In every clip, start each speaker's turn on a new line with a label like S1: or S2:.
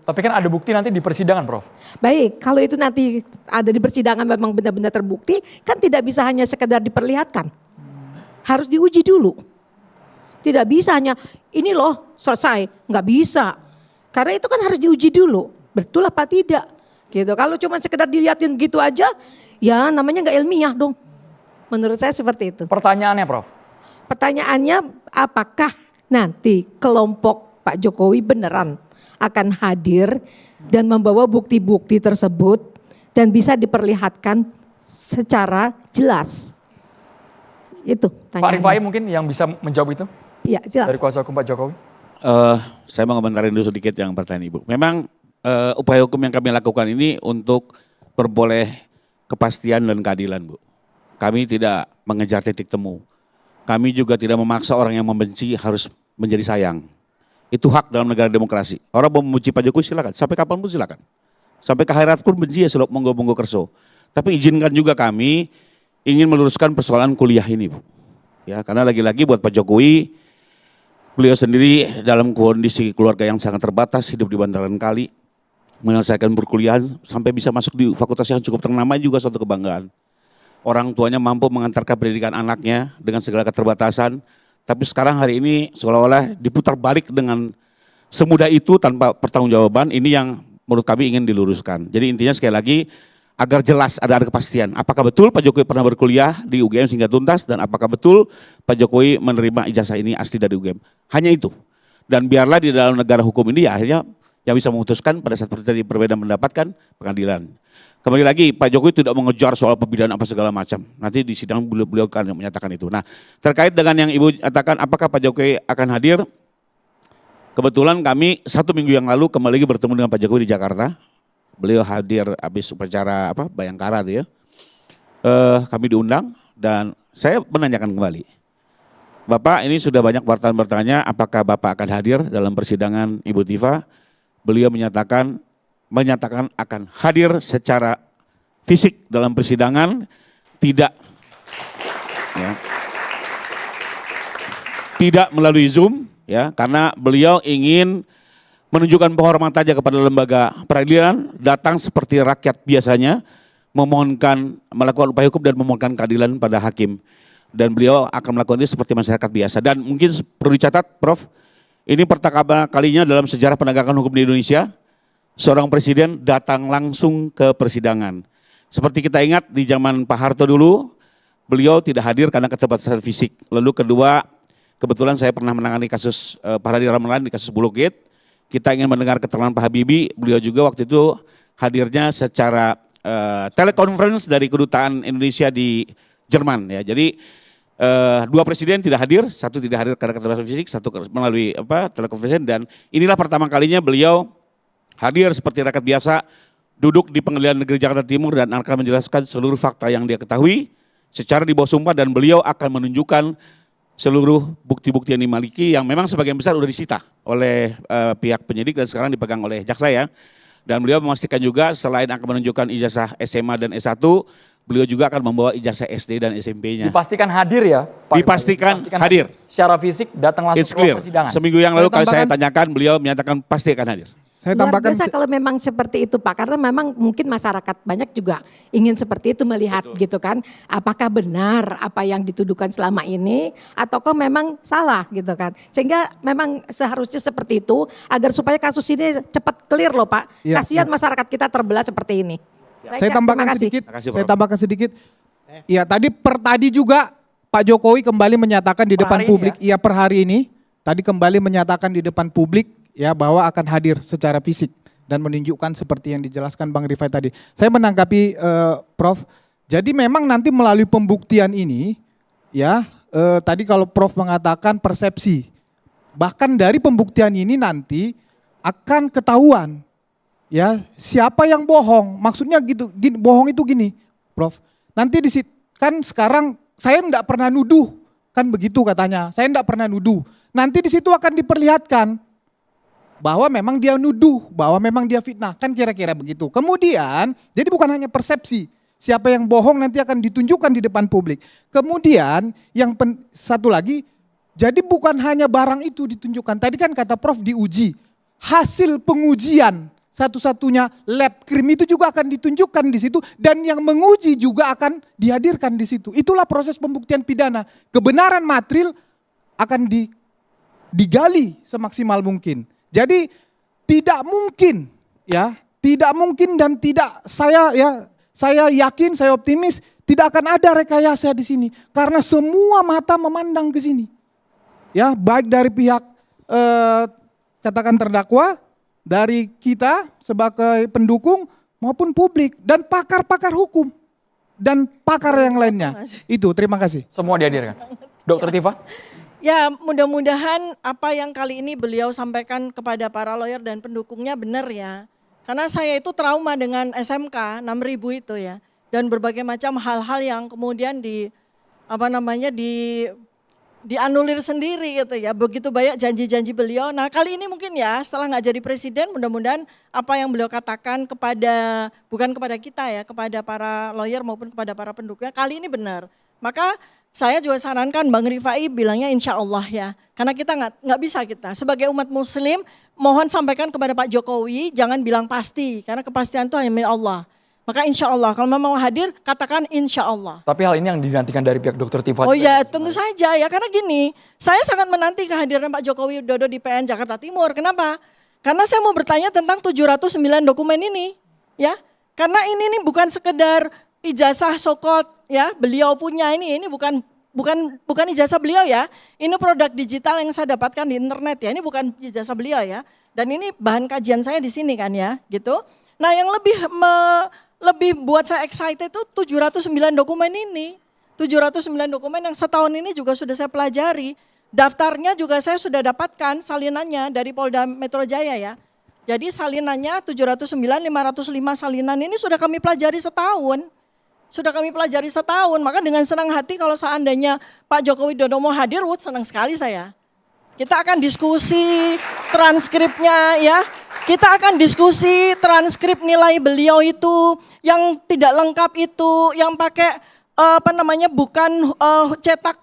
S1: Tapi kan ada bukti nanti di persidangan, Prof.
S2: Baik, kalau itu nanti ada di persidangan memang benar-benar terbukti, kan tidak bisa hanya sekedar diperlihatkan. Harus diuji dulu. Tidak bisa hanya ini loh selesai, nggak bisa. Karena itu kan harus diuji dulu, betul apa tidak. Gitu. Kalau cuma sekedar dilihatin gitu aja, ya namanya nggak ilmiah dong. Menurut saya seperti itu.
S1: Pertanyaannya, Prof.
S2: Pertanyaannya, apakah nanti kelompok Pak Jokowi beneran akan hadir dan membawa bukti-bukti tersebut dan bisa diperlihatkan secara jelas? Itu
S1: Pak Rifai mungkin yang bisa menjawab itu?
S2: Iya, silakan.
S1: Dari kuasa hukum Pak Jokowi.
S3: Saya mau komentarin dulu sedikit yang pertanyaan Ibu. Memang upaya hukum yang kami lakukan ini untuk berboleh kepastian dan keadilan, Bu. Kami tidak mengejar titik temu. Kami juga tidak memaksa orang yang membenci harus menjadi sayang. Itu hak dalam negara demokrasi. Orang mau membenci Pak Jokowi silakan, sampai kapan pun silakan. Sampai ke akhirat pun benci ya selok monggo-monggo kerso. Tapi izinkan juga kami ingin meluruskan persoalan kuliah ini, Bu. Ya, karena lagi-lagi buat Pak Jokowi, beliau sendiri dalam kondisi keluarga yang sangat terbatas, hidup di bantaran kali, menyelesaikan perkuliahan sampai bisa masuk di fakultas yang cukup ternama juga suatu kebanggaan. Orang tuanya mampu mengantarkan pendidikan anaknya dengan segala keterbatasan, tapi sekarang hari ini seolah-olah diputar balik dengan semudah itu tanpa pertanggungjawaban. Ini yang menurut kami ingin diluruskan. Jadi intinya sekali lagi agar jelas ada kepastian. Apakah betul Pak Jokowi pernah berkuliah di UGM sehingga tuntas dan apakah betul Pak Jokowi menerima ijazah ini asli dari UGM. Hanya itu. Dan biarlah di dalam negara hukum ini ya akhirnya yang bisa memutuskan pada saat terjadi perbedaan mendapatkan pengadilan. Kembali lagi Pak Jokowi tidak mengejar soal pembidaan apa segala macam. Nanti di sidang beliau akan menyatakan itu. Nah terkait dengan yang Ibu katakan apakah Pak Jokowi akan hadir. Kebetulan kami 1 minggu yang lalu kembali lagi bertemu dengan Pak Jokowi di Jakarta. Beliau hadir habis upacara Bayangkara itu ya. Kami diundang dan saya menanyakan kembali. Bapak ini sudah banyak wartawan bertanya apakah Bapak akan hadir dalam persidangan Ibu Tifa. Beliau menyatakan akan hadir secara fisik dalam persidangan, tidak melalui Zoom ya, karena beliau ingin menunjukkan penghormatan saja kepada lembaga peradilan, datang seperti rakyat biasanya, melakukan upaya hukum dan memohonkan keadilan pada hakim. Dan beliau akan melakukan ini seperti masyarakat biasa. Dan mungkin perlu dicatat Prof, ini pertama kalinya dalam sejarah penegakan hukum di Indonesia, seorang presiden datang langsung ke persidangan. Seperti kita ingat di zaman Pak Harto dulu, beliau tidak hadir karena keterbatasan fisik. Lalu kedua, kebetulan saya pernah menangani kasus Pak Hadi Ramalan di kasus Bulogate. Kita ingin mendengar keterangan Pak Habibie, beliau juga waktu itu hadirnya secara telekonferensi dari kedutaan Indonesia di Jerman. Ya. Jadi dua presiden tidak hadir, satu tidak hadir karena keterbatasan fisik, satu melalui telekonferensi. Dan inilah pertama kalinya beliau hadir seperti rakyat biasa, duduk di Pengadilan Negeri Jakarta Timur dan akan menjelaskan seluruh fakta yang dia ketahui secara di bawah sumpah dan beliau akan menunjukkan seluruh bukti-bukti yang dimiliki yang memang sebagian besar sudah disita oleh pihak penyidik dan sekarang dipegang oleh jaksa ya. Dan beliau memastikan juga selain akan menunjukkan ijazah SMA dan S1, beliau juga akan membawa ijazah SD dan SMP-nya.
S1: Dipastikan hadir ya Pak?
S3: Dipastikan hadir.
S1: Secara fisik datang langsung ke persidangan.
S3: Seminggu yang lalu kalau saya tanyakan beliau menyatakan pasti akan hadir.
S2: Saya tambahkan, luar biasa kalau memang seperti itu Pak, karena memang mungkin masyarakat banyak juga ingin seperti itu melihat. Betul. Gitu kan, apakah benar apa yang dituduhkan selama ini ataukah memang salah gitu kan, sehingga memang seharusnya seperti itu agar supaya kasus ini cepat clear loh Pak, ya, kasihan ya. Masyarakat kita terbelah seperti ini.
S3: Ya.
S2: Saya
S3: tambahkan sedikit,
S4: Ya tadi juga Pak Jokowi kembali menyatakan di depan publik, ya per hari ini, tadi kembali menyatakan di depan publik, ya bahwa akan hadir secara fisik dan menunjukkan seperti yang dijelaskan Bang Rifai tadi. Saya menanggapi Prof. Jadi memang nanti melalui pembuktian ini, ya tadi kalau Prof mengatakan persepsi, bahkan dari pembuktian ini nanti akan ketahuan, ya siapa yang bohong. Maksudnya gitu, bohong itu gini, Prof. Nanti kan sekarang saya enggak pernah nuduh, kan begitu katanya. Saya enggak pernah nuduh. Nanti di situ akan diperlihatkan bahwa memang dia nuduh, bahwa memang dia fitnah, kan kira-kira begitu. Kemudian, jadi bukan hanya persepsi, siapa yang bohong nanti akan ditunjukkan di depan publik. Kemudian, satu lagi, jadi bukan hanya barang itu ditunjukkan. Tadi kan kata Prof diuji, hasil pengujian satu-satunya lab krim itu juga akan ditunjukkan di situ dan yang menguji juga akan dihadirkan di situ. Itulah proses pembuktian pidana. Kebenaran material akan digali semaksimal mungkin. Jadi tidak mungkin dan tidak saya yakin, saya optimis tidak akan ada rekayasa di sini karena semua mata memandang ke sini. Ya, baik dari pihak katakan terdakwa, dari kita sebagai pendukung maupun publik dan pakar-pakar hukum dan pakar yang lainnya. Itu, terima kasih.
S1: Semua dihadirkan. Dokter Tifa?
S5: Ya, mudah-mudahan apa yang kali ini beliau sampaikan kepada para lawyer dan pendukungnya benar ya. Karena saya itu trauma dengan SMK 6.000 itu ya. Dan berbagai macam hal-hal yang kemudian dianulir sendiri gitu ya. Begitu banyak janji-janji beliau. Nah kali ini mungkin ya setelah nggak jadi presiden mudah-mudahan apa yang beliau katakan bukan kepada kita ya, kepada para lawyer maupun kepada para pendukungnya kali ini benar. Maka saya juga sarankan Bang Rifai bilangnya insya Allah ya. Karena kita nggak bisa kita sebagai umat muslim mohon sampaikan kepada Pak Jokowi jangan bilang pasti. Karena kepastian itu hanya milik Allah. Maka insya Allah, kalau mau hadir, katakan insya Allah.
S1: Tapi hal ini yang dinantikan dari pihak Dokter Tifa.
S5: Oh iya, tentu saja ya. Karena gini, saya sangat menanti kehadiran Pak Jokowi Widodo di PN Jakarta Timur. Kenapa? Karena saya mau bertanya tentang 709 dokumen ini. Ya, karena ini nih bukan sekedar ijazah sokot ya, beliau punya ini bukan ijazah beliau ya. Ini produk digital yang saya dapatkan di internet ya. Ini bukan ijazah beliau ya. Dan ini bahan kajian saya di sini kan ya, gitu. Nah, yang lebih buat saya excited itu 709 dokumen ini. 709 dokumen yang setahun ini juga sudah saya pelajari. Daftarnya juga saya sudah dapatkan salinannya dari Polda Metro Jaya ya. Jadi salinannya 709, 505 salinan ini sudah kami pelajari setahun. Maka dengan senang hati kalau seandainya Pak Jokowi Widodo mau hadir, senang sekali saya. Kita akan diskusi transkripnya ya. Kita akan diskusi transkrip nilai beliau itu yang tidak lengkap itu, yang pakai bukan cetak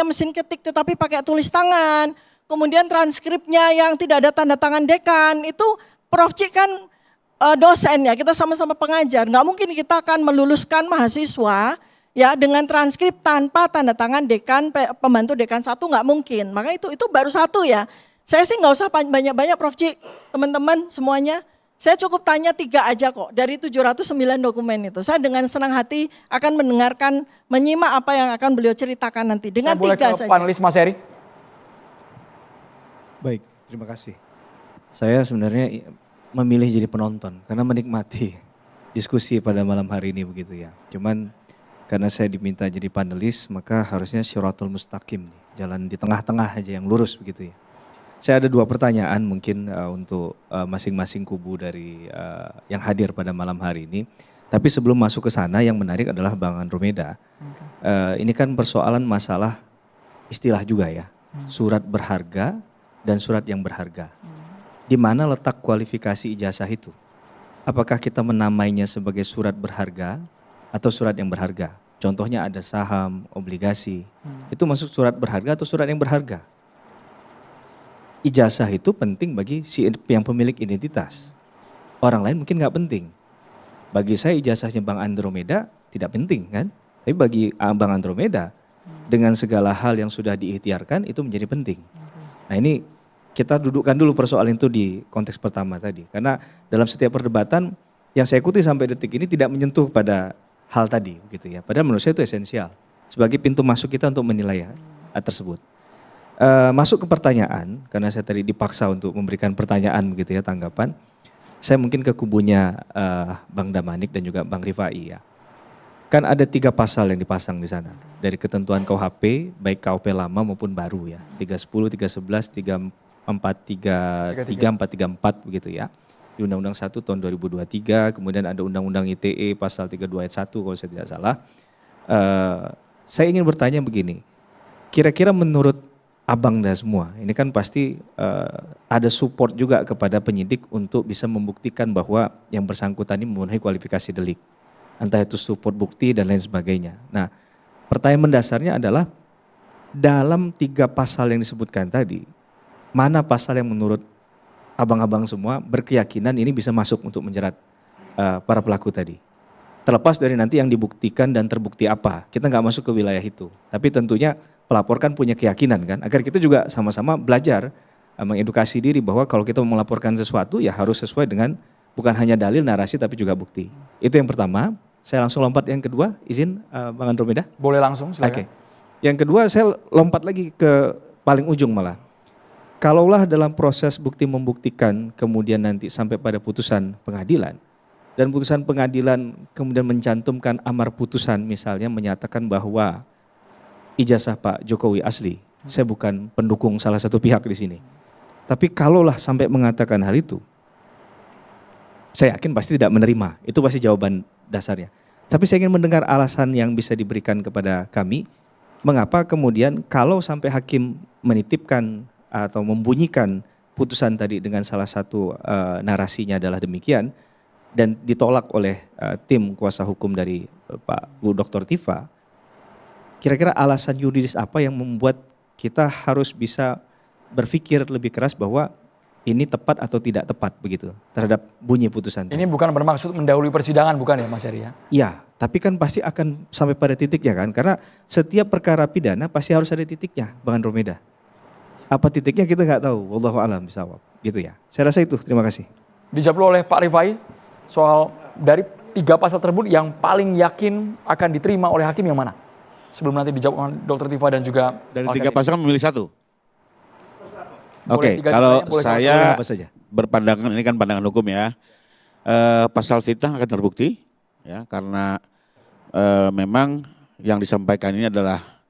S5: mesin ketik tetapi pakai tulis tangan. Kemudian transkripnya yang tidak ada tanda tangan dekan, itu Prof Cik kan dosen ya, kita sama-sama pengajar. Nggak mungkin kita akan meluluskan mahasiswa ya dengan transkrip tanpa tanda tangan dekan, pembantu dekan 1 nggak mungkin. Maka itu baru 1 ya. Saya sih nggak usah banyak-banyak Prof Cik, teman-teman semuanya. Saya cukup tanya 3 aja kok dari 709 dokumen itu. Saya dengan senang hati akan mendengarkan, menyimak apa yang akan beliau ceritakan nanti. Dengan 3 saja.
S1: Panelis Mas Heri.
S6: Baik, terima kasih. Saya sebenarnya memilih jadi penonton karena menikmati diskusi pada malam hari ini begitu ya. Cuman karena saya diminta jadi panelis maka harusnya syiratul mustaqim nih, jalan di tengah-tengah aja yang lurus begitu ya. Saya ada 2 pertanyaan mungkin untuk masing-masing kubu dari yang hadir pada malam hari ini. Tapi sebelum masuk ke sana yang menarik adalah Bang Andromeda. Ini kan persoalan masalah istilah juga ya. Surat berharga dan surat yang berharga. Di mana letak kualifikasi ijazah itu? Apakah kita menamainya sebagai surat berharga atau surat yang berharga? Contohnya ada saham, obligasi. Itu masuk surat berharga atau surat yang berharga? Ijazah itu penting bagi si yang pemilik identitas. Orang lain mungkin nggak penting. Bagi saya ijazahnya Bang Andromeda tidak penting kan. Tapi bagi Bang Andromeda dengan segala hal yang sudah diikhtiarkan itu menjadi penting. Nah ini kita dudukkan dulu persoalan itu di konteks pertama tadi. Karena dalam setiap perdebatan yang saya ikuti sampai detik ini tidak menyentuh pada hal tadi gitu ya. Padahal menurut saya itu esensial sebagai pintu masuk kita untuk menilai tersebut. Masuk ke pertanyaan, karena saya tadi dipaksa untuk memberikan pertanyaan begitu ya, tanggapan. Saya mungkin ke kubunya Bang Damanik dan juga Bang Rifai ya. Kan ada 3 pasal yang dipasang di sana. Dari ketentuan KUHP, baik KUHP lama maupun baru ya. 310, 311, 343, 434 begitu ya. Di Undang-Undang 1 tahun 2023, kemudian ada Undang-Undang ITE pasal 32 ayat 1 kalau saya tidak salah. Saya ingin bertanya begini, kira-kira menurut Abang dan semua, ini kan pasti ada support juga kepada penyidik untuk bisa membuktikan bahwa yang bersangkutan ini memenuhi kualifikasi delik. Entah itu support bukti dan lain sebagainya. Nah, pertanyaan mendasarnya adalah dalam 3 pasal yang disebutkan tadi, mana pasal yang menurut abang-abang semua berkeyakinan ini bisa masuk untuk menjerat para pelaku tadi. Terlepas dari nanti yang dibuktikan dan terbukti apa, kita nggak masuk ke wilayah itu. Tapi tentunya pelapor kan punya keyakinan kan, agar kita juga sama-sama belajar mengedukasi diri bahwa kalau kita mau melaporkan sesuatu ya harus sesuai dengan bukan hanya dalil, narasi tapi juga bukti. Itu yang pertama. Saya langsung lompat yang kedua, izin Bang Andromeda.
S1: Boleh langsung
S6: Oke.
S1: silakan.
S6: Yang kedua saya lompat lagi ke paling ujung malah. Kalaulah dalam proses bukti membuktikan kemudian nanti sampai pada putusan pengadilan, dan putusan pengadilan kemudian mencantumkan amar putusan misalnya menyatakan bahwa ijazah Pak Jokowi asli. Saya bukan pendukung salah satu pihak di sini. Tapi kalaulah sampai mengatakan hal itu, saya yakin pasti tidak menerima. Itu pasti jawaban dasarnya. Tapi saya ingin mendengar alasan yang bisa diberikan kepada kami, mengapa kemudian kalau sampai hakim menitipkan atau membunyikan putusan tadi dengan salah satu narasinya adalah demikian, dan ditolak oleh tim kuasa hukum dari Pak Bu Dr. Tifa, kira-kira alasan yuridis apa yang membuat kita harus bisa berpikir lebih keras bahwa ini tepat atau tidak tepat begitu terhadap bunyi putusan.
S1: Ini bukan bermaksud mendahului persidangan, bukan ya Mas Heri ya?
S6: Iya, tapi kan pasti akan sampai pada titiknya kan, karena setiap perkara pidana pasti harus ada titiknya, Bang Andromeda. Apa titiknya kita nggak tahu, wallahu a'lam bishawab, gitu ya. Saya rasa itu, terima kasih.
S1: Dijawab dulu oleh Pak Rifai soal dari 3 pasal tersebut yang paling yakin akan diterima oleh hakim yang mana? Sebelum nanti dijawab oleh Dr. Tifa dan juga
S3: Dari
S1: Pak
S3: 3
S1: Heri.
S3: pasal memilih 1.
S1: Boleh
S3: Oke,
S1: 3
S3: kalau
S1: boleh salah
S3: saya
S6: Apa saja?
S3: berpandangan, ini kan pandangan hukum ya, pasal fitnah akan terbukti ya, karena memang yang disampaikan ini adalah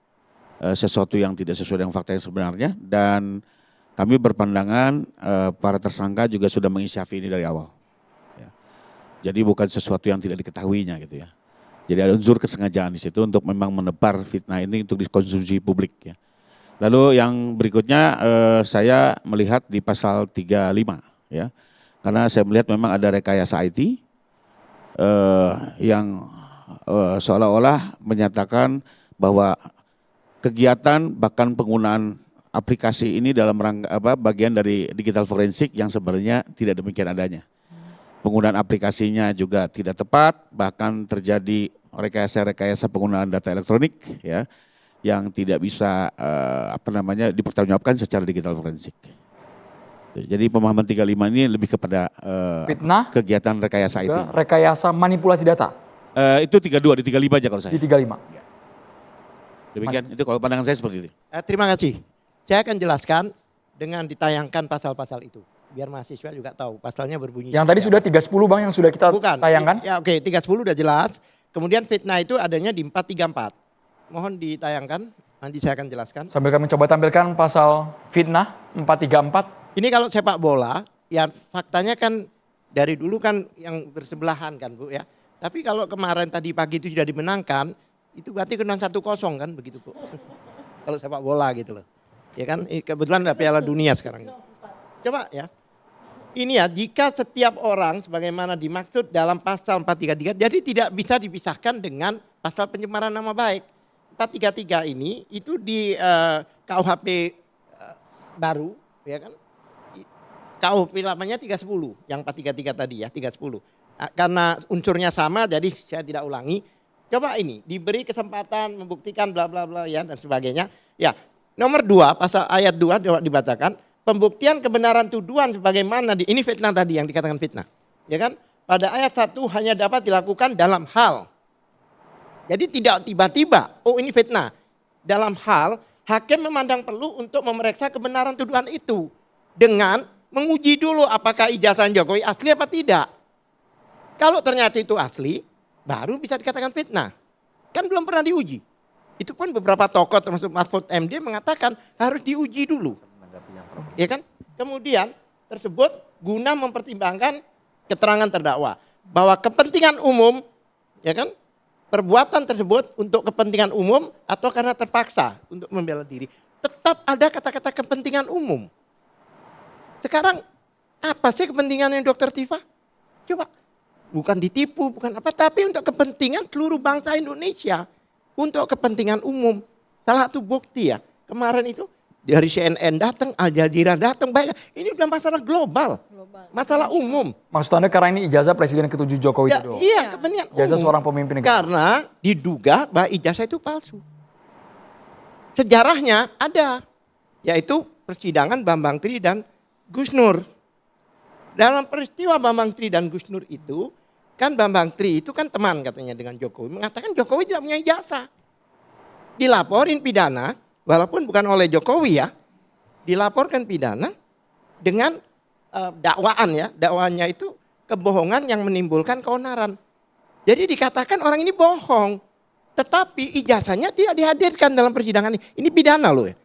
S3: sesuatu yang tidak sesuai dengan fakta yang sebenarnya, dan kami berpandangan para tersangka juga sudah mengisyafi ini dari awal. Ya. Jadi bukan sesuatu yang tidak diketahuinya gitu ya. Jadi ada unsur kesengajaan di situ untuk memang menebar fitnah ini untuk dikonsumsi publik ya. Lalu yang berikutnya saya melihat di pasal 35 ya. Karena saya melihat memang ada rekayasa IT yang seolah-olah menyatakan bahwa kegiatan bahkan penggunaan aplikasi ini dalam rangka bagian dari digital forensik yang sebenarnya tidak demikian adanya. Penggunaan aplikasinya juga tidak tepat, bahkan terjadi rekayasa penggunaan data elektronik ya, yang tidak bisa dipertanggungjawabkan secara digital forensik. Jadi pemahaman 35 ini lebih kepada
S1: fitnah,
S3: kegiatan rekayasa IT.
S1: rekayasa manipulasi data
S3: Itu 32, di 35 aja kalau saya.
S1: di 35.
S3: Demikian, itu kalau pandangan saya seperti itu.
S7: Terima kasih. Saya akan jelaskan dengan ditayangkan pasal-pasal itu. Biar mahasiswa juga tahu pasalnya berbunyi.
S1: Yang tadi sudah 310 Bang yang sudah kita
S7: Bukan.
S1: tayangkan.
S7: Ya oke, 310 udah jelas. Kemudian fitnah itu adanya di 434. Mohon ditayangkan, nanti saya akan jelaskan.
S1: Sambil kami coba tampilkan pasal fitnah 434.
S7: Ini kalau sepak bola, ya faktanya kan dari dulu kan yang bersebelahan kan Bu ya. Tapi kalau kemarin tadi pagi itu sudah dimenangkan, itu berarti kena 1-0 kan begitu Bu. Kalau sepak bola gitu loh. Ya kan, kebetulan ada Piala Dunia sekarang. Coba ya. Ini ya, jika setiap orang sebagaimana dimaksud dalam pasal 433, jadi tidak bisa dipisahkan dengan pasal pencemaran nama baik. 433 ini itu di KUHP baru, ya kan? KUHP lamanya 310, yang 433 tadi ya, 310. Karena unsurnya sama, jadi saya tidak ulangi. Coba ini, diberi kesempatan membuktikan bla bla bla ya dan sebagainya. Ya, nomor 2, pasal ayat 2 dibacakan. Pembuktian kebenaran tuduhan sebagaimana ini fitnah tadi yang dikatakan fitnah. Ya kan? Pada ayat 1 hanya dapat dilakukan dalam hal. Jadi tidak tiba-tiba, oh ini fitnah. Dalam hal hakim memandang perlu untuk memeriksa kebenaran tuduhan itu dengan menguji dulu apakah ijazah Jokowi asli apa tidak. Kalau ternyata itu asli, baru bisa dikatakan fitnah. Kan belum pernah diuji. Itu pun beberapa tokoh termasuk Mahfud MD mengatakan harus diuji dulu. Ya kan? Kemudian tersebut guna mempertimbangkan keterangan terdakwa bahwa kepentingan umum, ya kan? Perbuatan tersebut untuk kepentingan umum atau karena terpaksa untuk membela diri. Tetap ada kata-kata kepentingan umum. Sekarang apa sih kepentingannya Dr. Tifa? Coba, bukan ditipu, bukan apa, tapi untuk kepentingan seluruh bangsa Indonesia. Untuk kepentingan umum. Salah satu bukti ya, kemarin itu dari CNN datang, Al Jazeera datang, banyak. Ini udah masalah global, masalah umum.
S1: Maksud Anda karena ini ijazah Presiden ke-7 Joko
S7: Ya,
S1: Widodo?
S7: iya, kepentingan
S1: Ijazah
S7: umum.
S1: seorang pemimpin negara.
S7: Karena diduga bahwa ijazah itu palsu. Sejarahnya ada, yaitu persidangan Bambang Tri dan Gus Nur. Dalam peristiwa Bambang Tri dan Gus Nur itu, kan Bambang Tri itu kan teman katanya dengan Jokowi, mengatakan Jokowi tidak punya ijazah. Dilaporin pidana, walaupun bukan oleh Jokowi ya, dilaporkan pidana dengan dakwaan ya, dakwaannya itu kebohongan yang menimbulkan keonaran. Jadi dikatakan orang ini bohong, tetapi ijazahnya tidak dihadirkan dalam persidangan ini. Ini pidana loh ya.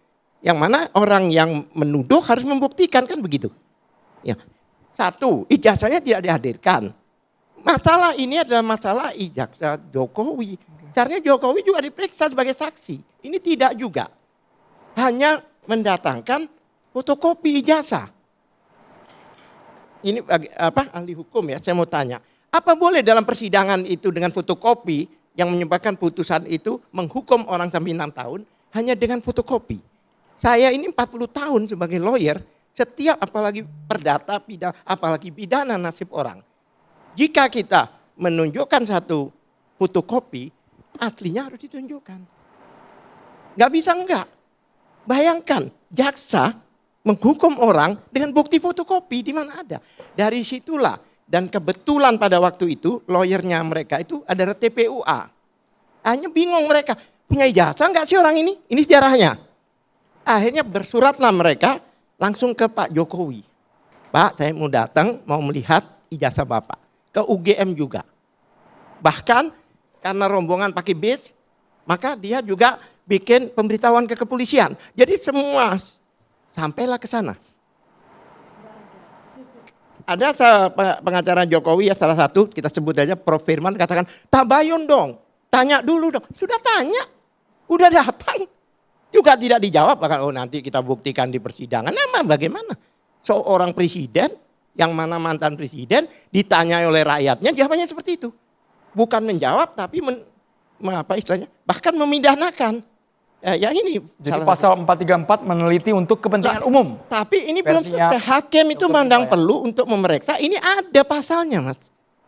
S7: Yang mana orang yang menuduh harus membuktikan kan begitu. Ya. Satu, ijazahnya tidak dihadirkan. Masalah ini adalah masalah ijazah Jokowi. Seharusnya Jokowi juga diperiksa sebagai saksi. Ini tidak juga. Hanya mendatangkan fotokopi ijazah. Ini ahli hukum ya, saya mau tanya. Apa boleh dalam persidangan itu dengan fotokopi yang menyebabkan putusan itu menghukum orang sampai 6 tahun hanya dengan fotokopi? Saya ini 40 tahun sebagai lawyer, setiap apalagi perdata, pidana, apalagi pidana nasib orang. Jika kita menunjukkan satu fotokopi, aslinya harus ditunjukkan. Nggak bisa enggak. Bayangkan, jaksa menghukum orang dengan bukti fotokopi di mana ada. Dari situlah, dan kebetulan pada waktu itu, lawyernya mereka itu adalah TPUA. Hanya bingung mereka, punya ijazah enggak sih orang ini? Ini sejarahnya. Akhirnya bersuratlah mereka langsung ke Pak Jokowi. Pak, saya mau datang, mau melihat ijazah Bapak. Ke UGM juga. Bahkan karena rombongan pakai bis, maka dia juga bikin pemberitahuan ke kepolisian. Jadi semua sampailah ke sana. Ada pengacara Jokowi ya salah satu, kita sebut aja Prof. Firman, katakan, tabayun dong, tanya dulu dong. Sudah tanya, udah datang. Juga tidak dijawab, bahkan oh nanti kita buktikan di persidangan. Nah bagaimana? Seorang presiden, yang mana mantan presiden, ditanya oleh rakyatnya, jawabannya seperti itu. Bukan menjawab, tapi bahkan memidanakan. Ya ini.
S1: Jadi pasal 434 meneliti untuk kepentingan umum.
S7: Tapi ini belum
S1: Versinya
S7: selesai. Hakim itu mandang perlu untuk memeriksa. Ini ada pasalnya, Mas.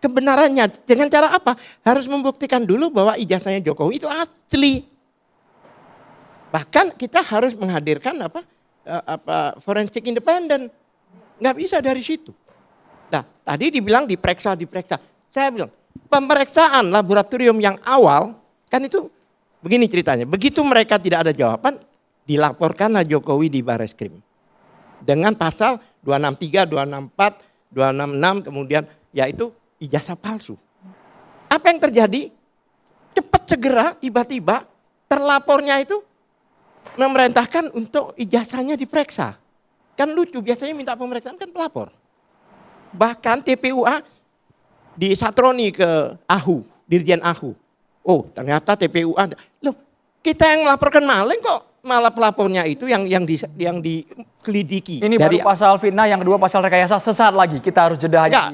S7: Kebenarannya dengan cara apa? Harus membuktikan dulu bahwa ijazahnya Jokowi itu asli. Bahkan kita harus menghadirkan forensik independen. Nggak bisa dari situ. Nah, tadi dibilang diperiksa. Saya bilang, pemeriksaan laboratorium yang awal, kan itu begini ceritanya. Begitu mereka tidak ada jawaban, dilaporkanlah Jokowi di Barreskrim. Dengan pasal 263, 264, 266, kemudian yaitu ijazah palsu. Apa yang terjadi? Cepat segera, tiba-tiba terlapornya itu memerintahkan untuk ijazahnya diperiksa. Kan lucu, biasanya minta pemeriksaan kan pelapor. Bahkan TPUA disatroni ke AHU, Dirjen AHU. Oh ternyata TPUA, loh kita yang melaporkan maling kok malah pelapornya itu yang diselidiki.
S1: Ini baru pasal fitnah, yang kedua pasal rekayasa. Sesaat lagi kita harus jeda hanya.